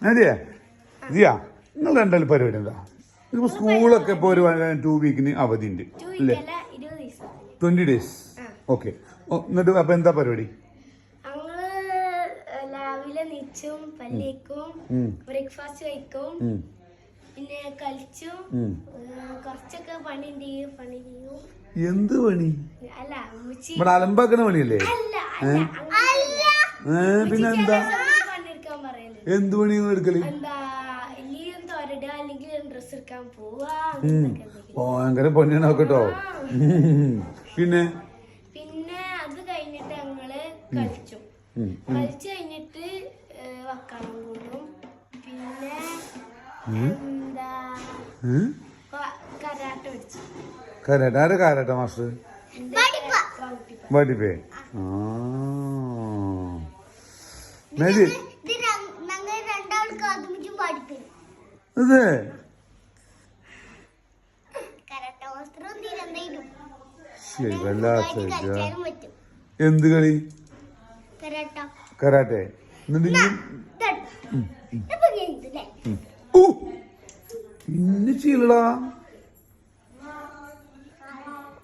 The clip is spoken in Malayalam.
അതെയാ ജിയാ നിങ്ങൾ രണ്ടാലും പരിപാടി എന്താ ഇപ്പൊ സ്കൂളൊക്കെ ഇപ്പൊ ഒരു 2 വീക്കിന് അവധി ഉണ്ട് അല്ലേ 20 days ഓക്കെ എന്നിട്ട് അപ്പൊ എന്താ പരിപാടി രാവിലെ നീച്ചും പല്ലിക്കും ബ്രേക്ക്ഫാസ്റ്റ് കഴിക്കും പിന്നെ കളിച്ചും കുറച്ചൊക്കെ പണി ചെയ്യും എന്ത് പണി അല്ല ഇവിടെ അലമ്പാക്കണ പണിയല്ലേ പിന്നെ എന്താ എന്ത് പണി എടുക്കല് ഭയങ്കര പണിയാണ് കേട്ടോ പിന്നെ അത് കഴിഞ്ഞിട്ട് ഞങ്ങള് കളിച്ചു കഴിഞ്ഞിട്ട് വക്കാണം കൂടും പിന്നെ എന്താ കരാട്ട പഠിച്ചു കരാട്ട മാസ്റ്റർ വടിപ്പേ അതെ ശരി വല്ലാത്ത എന്ത് കളി കരാട്ടെ എന്നിട്ട് ഇന്ന് ചെയ്യലടാ